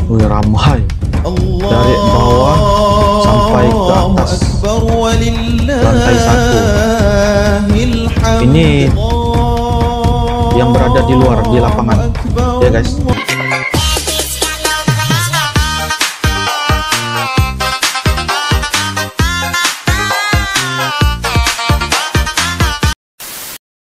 Wih, ramai dari bawah sampai ke atas lantai 1. Ini yang berada di luar di lapangan ya guys.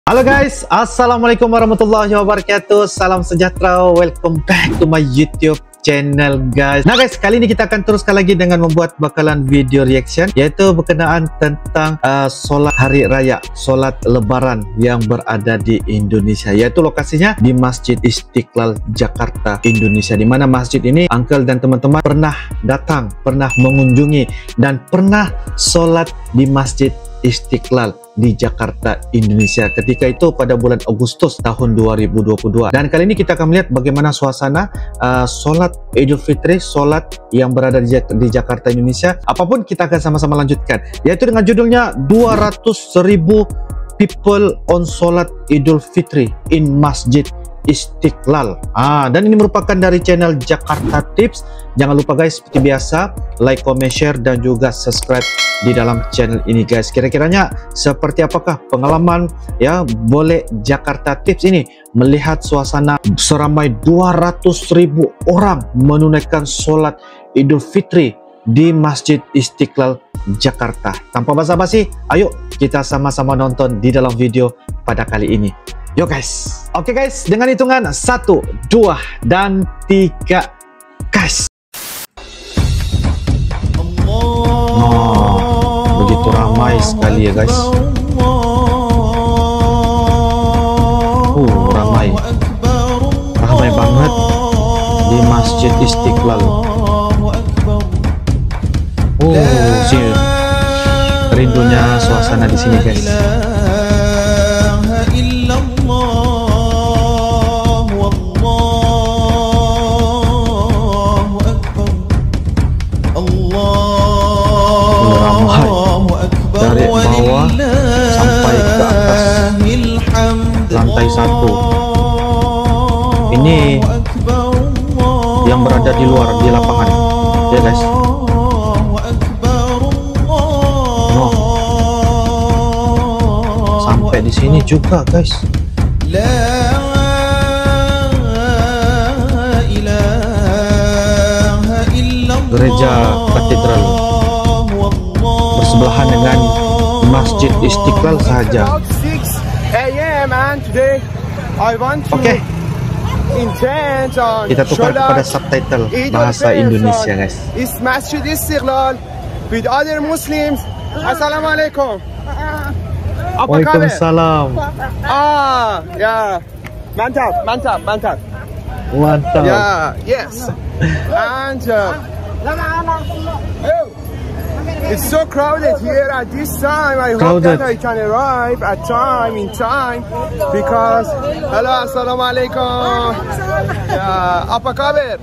Halo guys, assalamualaikum warahmatullahi wabarakatuh. Salam sejahtera, welcome back to my YouTube channel guys. Nah guys, kali ini kita akan teruskan lagi dengan membuat bakalan video reaction, yaitu berkenaan tentang solat hari raya, solat lebaran yang berada di Indonesia, yaitu lokasinya di Masjid Istiqlal Jakarta, Indonesia. Di mana masjid ini uncle dan teman-teman pernah datang, pernah mengunjungi dan pernah solat di Masjid Istiqlal di Jakarta, Indonesia ketika itu pada bulan Agustus tahun 2022. Dan kali ini kita akan melihat bagaimana suasana solat Idul Fitri, solat yang berada di Jakarta, Indonesia. Apapun kita akan sama-sama lanjutkan, yaitu dengan judulnya 200.000 people on solat Idul Fitri in Masjid Istiqlal. Dan ini merupakan dari channel Jakarta Tips. Jangan lupa guys, seperti biasa, like, comment, share, dan juga subscribe di dalam channel ini guys. Kira-kiranya seperti apakah pengalaman ya boleh Jakarta Tips ini melihat suasana seramai 200.000 orang menunaikan sholat Idul Fitri di Masjid Istiqlal Jakarta. Tanpa basa-basi, ayo kita sama-sama nonton di dalam video pada kali ini. Yo guys. Oke guys, dengan hitungan 1, 2, dan 3 guys. Begitu ramai sekali ya guys. Ramai banget di Masjid Istiqlal. Rindunya suasana di sini guys. Dari bawah sampai ke atas lantai 1. Ini yang berada di luar di lapangan ya guys. Sampai di sini juga guys. Gereja katedral bersebelahan dengan Masjid Istiqlal saja. Oke, kita tukar kepada subtitle bahasa Indonesia guys. Masjid Istiqlal with other Muslims. Assalamualaikum. Waalaikumsalam. Ya, mantap. Ya, yes. And it's so crowded here at this time. I hope that I can arrive in time because hello, assalamualaikum. Ya, apa kabar?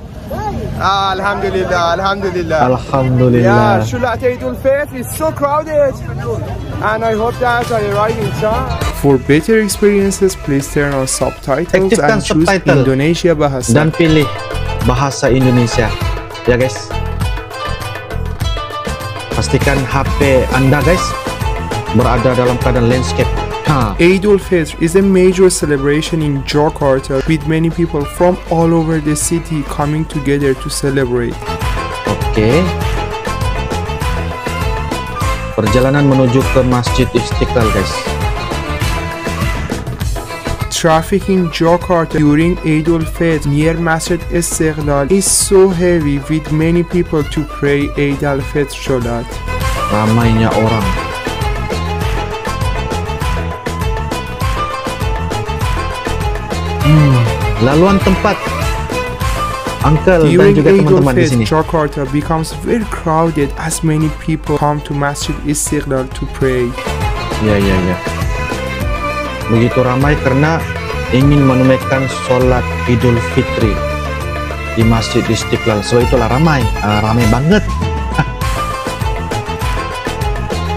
Alhamdulillah. Yeah, Sholat Idul Fitr is so crowded and I hope that I arrive in time. For better experiences, please turn on subtitles and choose Indonesia Bahasa. Dan pilih bahasa Indonesia ya guys. Pastikan HP Anda guys berada dalam keadaan landscape. Idul Fitr is a major celebration in Jakarta with many people from all over the city coming together to celebrate. Oke. Perjalanan menuju ke Masjid Istiqlal guys. Traffic in Jakarta during Idul Fitr near Masjid Istiqlal is so heavy with many people to pray Idul Fitr Sholat. Ramainya orang. Laluan tempat uncle dan juga teman-teman di sini. Jakarta becomes very crowded as many people come to Masjid Istiqlal to pray. Ya. Begitu ramai karena ingin menunaikan sholat Idul Fitri di Masjid Istiqlal. So itulah ramai banget.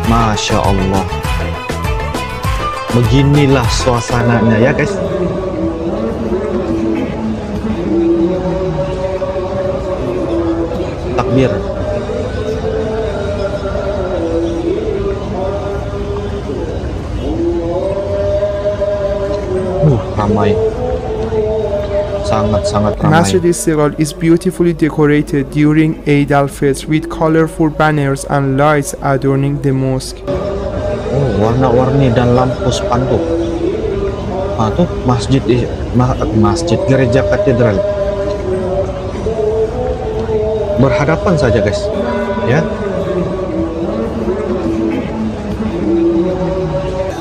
Masya Allah. Beginilah suasananya ya guys. takbir. Ramai. Sangat-sangat ramai. Masjid Istiqlal is beautifully decorated during Eid al-Fitr with colorful banners and lights adorning the mosque. Oh, warna-warni dan lampu spanduk. Tuh masjid gereja katedral. Berhadapan saja guys, ya.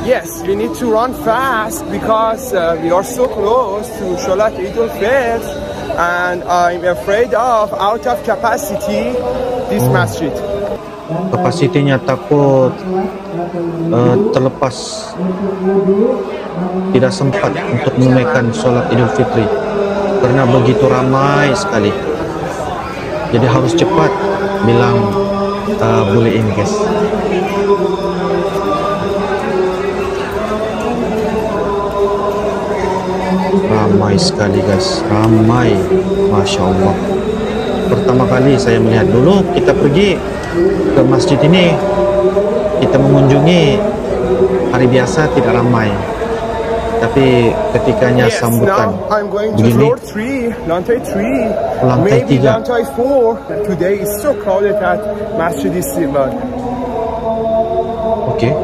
Yes, we need to run fast because we are so close to Sholat Eid al-Fitr, and I'm afraid of out of capacity this masjid. Kapasitinya takut terlepas, tidak sempat untuk menunaikan sholat Idul Fitri karena begitu ramai sekali. Jadi harus cepat bilang boleh ini guys. Ramai sekali guys, ramai, Masya Allah. Pertama kali saya melihat, dulu kita pergi ke masjid ini, kita mengunjungi hari biasa tidak ramai, tapi ketikanya sambutan begini, lantai 3, lantai 3, lantai 4. Today is so crowded at Masjid Istiqlal. Okay.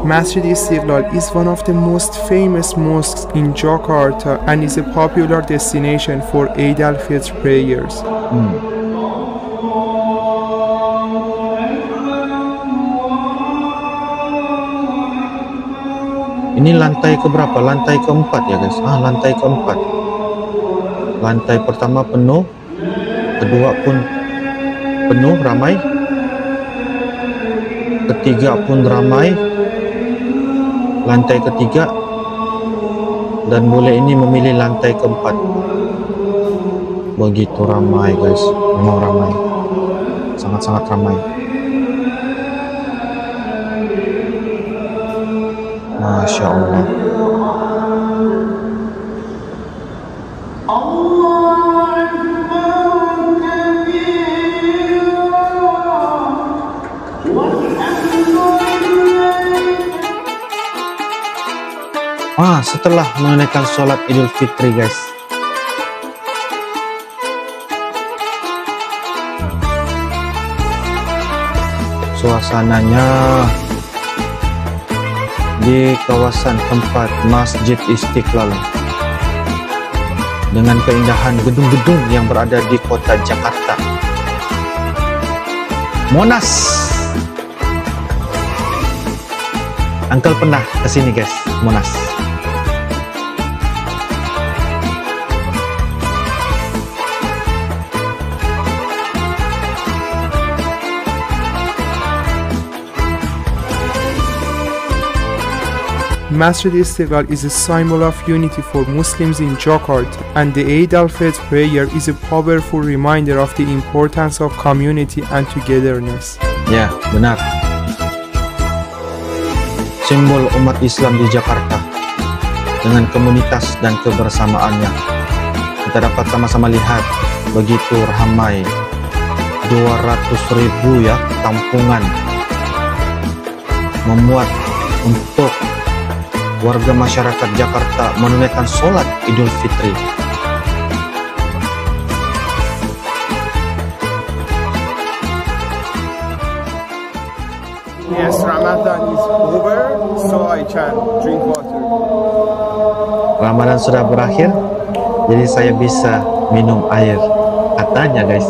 Masjid Istiqlal is one of the most famous mosques in Jakarta and is a popular destination for Eid al-Fitr prayers. Ini lantai keberapa? Lantai keempat ya guys. Lantai keempat. Lantai pertama penuh, kedua pun penuh, ramai, ketiga pun ramai, lantai ketiga, dan boleh ini memilih lantai keempat. Begitu ramai guys, memang ramai, sangat-sangat ramai. Masya Allah. Setelah menunaikan sholat Idul Fitri guys, suasananya di kawasan tempat Masjid Istiqlal dengan keindahan gedung-gedung yang berada di kota Jakarta. Monas. Uncle pernah kesini guys, Monas. Masjid Istiqlal is a symbol of unity for Muslims in Jakarta, and the Eid al-Fitr prayer is a powerful reminder of the importance of community and togetherness. Ya, benar. Simbol umat Islam di Jakarta dengan komunitas dan kebersamaannya. Kita dapat sama-sama lihat begitu ramai, 200.000 ya tampungan memuat untuk warga masyarakat Jakarta menunaikan sholat Idul Fitri. Yes, Ramadan is over, so I can drink water. Ramadan sudah berakhir, jadi saya bisa minum air, katanya guys.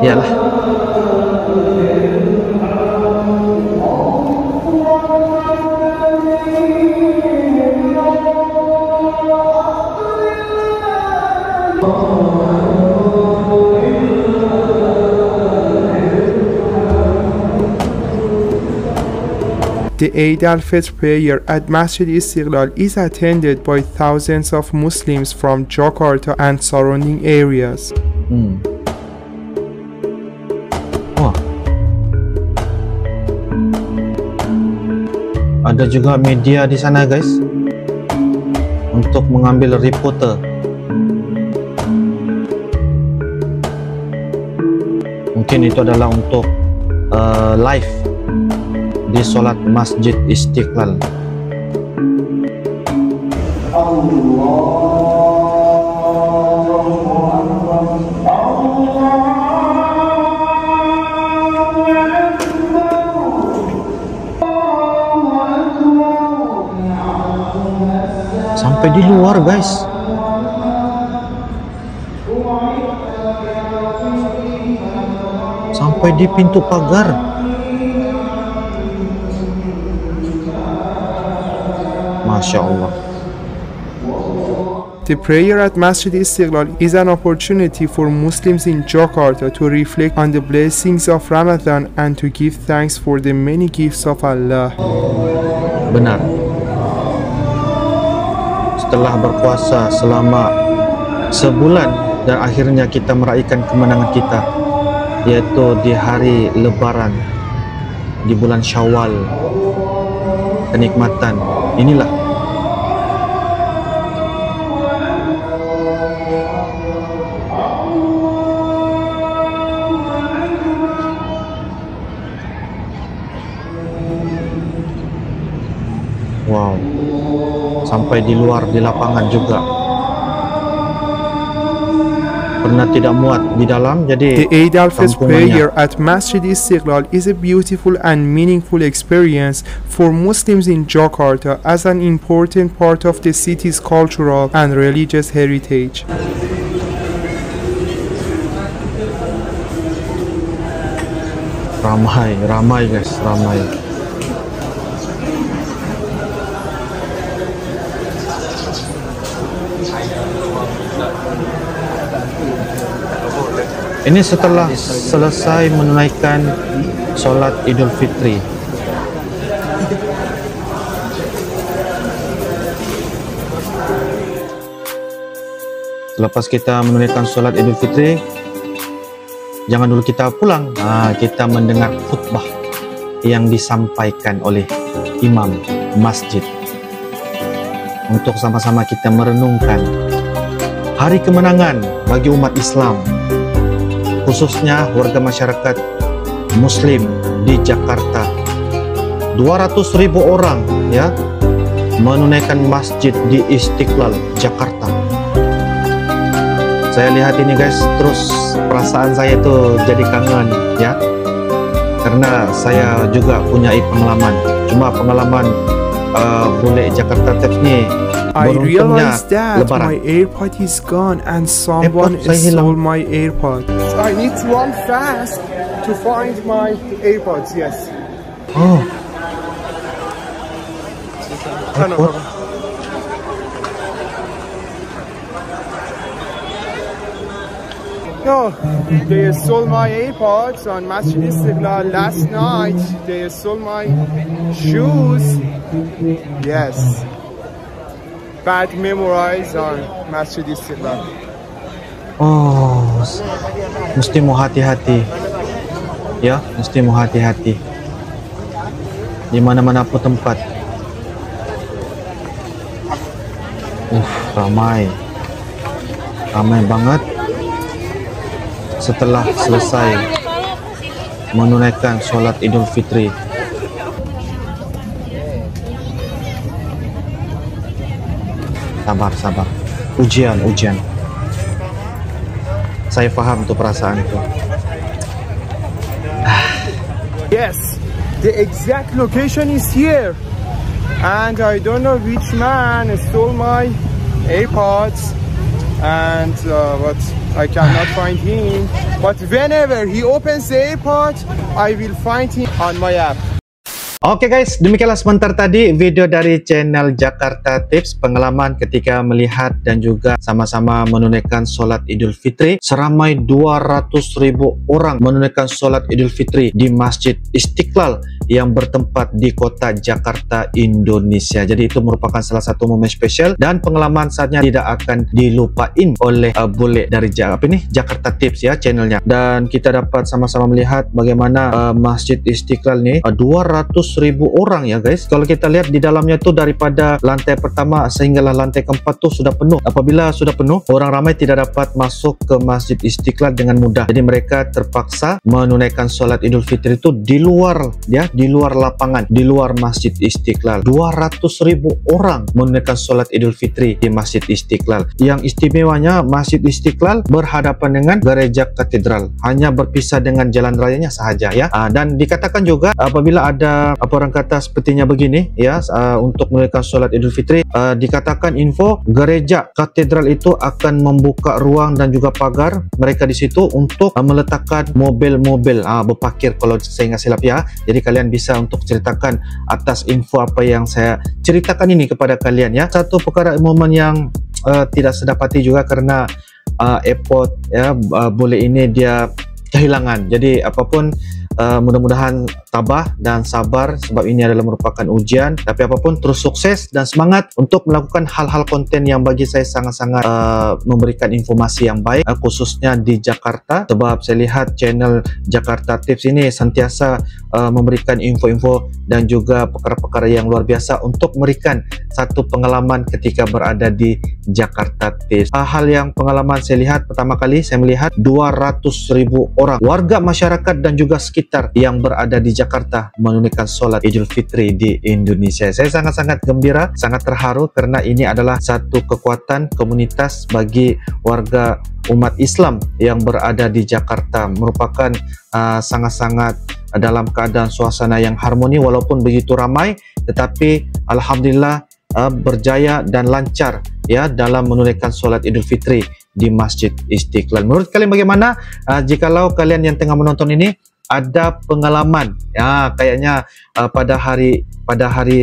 Iyalah. The Eid al-Fitr prayer at Masjid Istiqlal is attended by thousands of Muslims from Jakarta and surrounding areas. Ada juga media di sana guys, untuk mengambil reporter. Mungkin itu adalah untuk live di solat Masjid Istiqlal. Sampai di luar guys. Sampai di pintu pagar. Masya Allah. The prayer at Masjid Istiqlal is an opportunity for Muslims in Jakarta to reflect on the blessings of Ramadan and to give thanks for the many gifts of Allah. Benar. Setelah berpuasa selama sebulan dan akhirnya kita meraihkan kemenangan kita, yaitu di hari Lebaran di bulan Syawal. Kenikmatan inilah. Wow, sampai di luar di lapangan juga. Pernah tidak muat di dalam, jadi The Eid al-Fitr prayer at Masjid Istiqlal is a beautiful and meaningful experience for Muslims in Jakarta as an important part of the city's cultural and religious heritage. Ramai guys, ramai. Ini setelah selesai menunaikan solat Idul Fitri. Selepas kita menunaikan solat Idul Fitri, jangan dulu kita pulang. Kita mendengar khutbah yang disampaikan oleh imam masjid untuk sama-sama kita merenungkan hari kemenangan bagi umat Islam, khususnya warga masyarakat Muslim di Jakarta. 200.000 orang ya menunaikan masjid di Istiqlal, Jakarta. Saya lihat ini guys, terus perasaan saya tuh jadi kangen ya, karena saya juga punya pengalaman. Cuma pengalaman bule Jakarta Tips nih, I realized that my AirPod is gone and someone stole my AirPod. I need to run fast to find my AirPods, yes. Oh. No. No, they stole my AirPods on Masjid Istiqlal last night. They stole my shoes. Yes. Bad memories on Masjid Istiqlal. Oh, mesti mau hati-hati ya, mesti mau hati-hati di mana-mana pun tempat. Ramai banget setelah selesai menunaikan sholat Idul Fitri. Sabar, ujian. Saya paham tuh perasaan itu. Yes, the exact location is here, and I don't know which man stole my AirPods, and but I cannot find him. But whenever he opens the AirPod, I will find him on my app. Oke guys, demikianlah sebentar tadi video dari channel Jakarta Tips, pengalaman ketika melihat dan juga sama-sama menunaikan sholat Idul Fitri. Seramai 200.000 orang menunaikan sholat Idul Fitri di Masjid Istiqlal yang bertempat di kota Jakarta, Indonesia. Jadi itu merupakan salah satu momen spesial dan pengalaman saatnya tidak akan dilupain oleh bule dari Jakarta Tips ya channelnya. Dan kita dapat sama-sama melihat bagaimana Masjid Istiqlal nih 200.000 200.000 orang ya guys. Kalau kita lihat di dalamnya tuh daripada lantai pertama sehinggalah lantai keempat tuh sudah penuh. Apabila sudah penuh, orang ramai tidak dapat masuk ke Masjid Istiqlal dengan mudah. Jadi mereka terpaksa menunaikan solat Idul Fitri itu di luar ya, di luar lapangan, di luar Masjid Istiqlal. 200.000 orang menunaikan solat Idul Fitri di Masjid Istiqlal. Yang istimewanya Masjid Istiqlal berhadapan dengan gereja katedral, hanya berpisah dengan jalan rayanya sahaja ya. Dan dikatakan juga apabila ada apa orang kata sepertinya begini ya, untuk menunaikan solat Idul Fitri, dikatakan info gereja katedral itu akan membuka ruang dan juga pagar mereka di situ untuk meletakkan mobil-mobil berparkir kalau saya nggak silap ya. Jadi kalian bisa untuk ceritakan atas info apa yang saya ceritakan ini kepada kalian ya. Satu perkara momen yang tidak sedap hati juga karena airport ya boleh ini dia kehilangan. Jadi apapun mudah-mudahan tabah dan sabar sebab ini adalah merupakan ujian. Tapi apapun terus sukses dan semangat untuk melakukan hal-hal konten yang bagi saya sangat-sangat memberikan informasi yang baik, khususnya di Jakarta. Sebab saya lihat channel Jakarta Tips ini sentiasa memberikan info-info dan juga perkara-perkara yang luar biasa untuk memberikan satu pengalaman ketika berada di Jakarta Tips. Hal yang pengalaman saya lihat pertama kali saya melihat 200.000 orang warga masyarakat dan juga sekitar yang berada di Jakarta menunaikan solat Idul Fitri di Indonesia. Saya sangat-sangat gembira, sangat terharu karena ini adalah satu kekuatan komunitas bagi warga umat Islam yang berada di Jakarta. Merupakan sangat-sangat dalam keadaan suasana yang harmoni walaupun begitu ramai, tetapi alhamdulillah berjaya dan lancar ya dalam menunaikan solat Idul Fitri di Masjid Istiqlal. Menurut kalian bagaimana? Jikalau kalian yang tengah menonton ini ada pengalaman ya kayaknya pada hari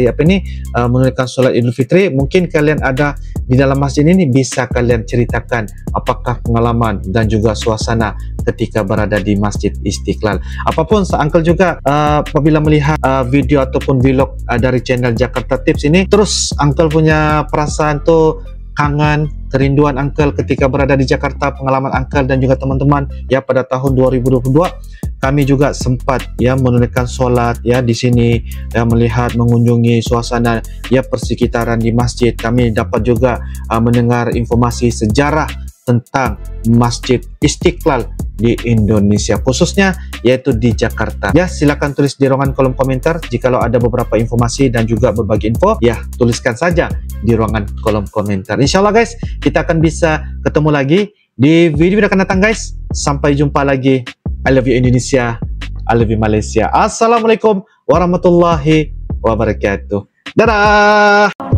apa ini menunaikan solat Idul Fitri, mungkin kalian ada di dalam masjid ini, bisa kalian ceritakan apakah pengalaman dan juga suasana ketika berada di Masjid Istiqlal. Apapun Uncle juga apabila melihat video ataupun vlog dari channel Jakarta Tips ini, terus Uncle punya perasaan tuh kangen, kerinduan Uncle ketika berada di Jakarta, pengalaman Uncle dan juga teman-teman ya pada tahun 2022 kami juga sempat ya menunaikan solat ya di sini ya, melihat mengunjungi suasana ya persekitaran di masjid. Kami dapat juga mendengar informasi sejarah tentang Masjid Istiqlal di Indonesia, khususnya yaitu di Jakarta. Ya, silakan tulis di ruangan kolom komentar jikalau ada beberapa informasi dan juga berbagi info, ya tuliskan saja di ruangan kolom komentar. Insyaallah guys, kita akan bisa ketemu lagi di video akan datang guys. Sampai jumpa lagi. I love you Indonesia, I love you Malaysia. Assalamualaikum warahmatullahi wabarakatuh. Dadah.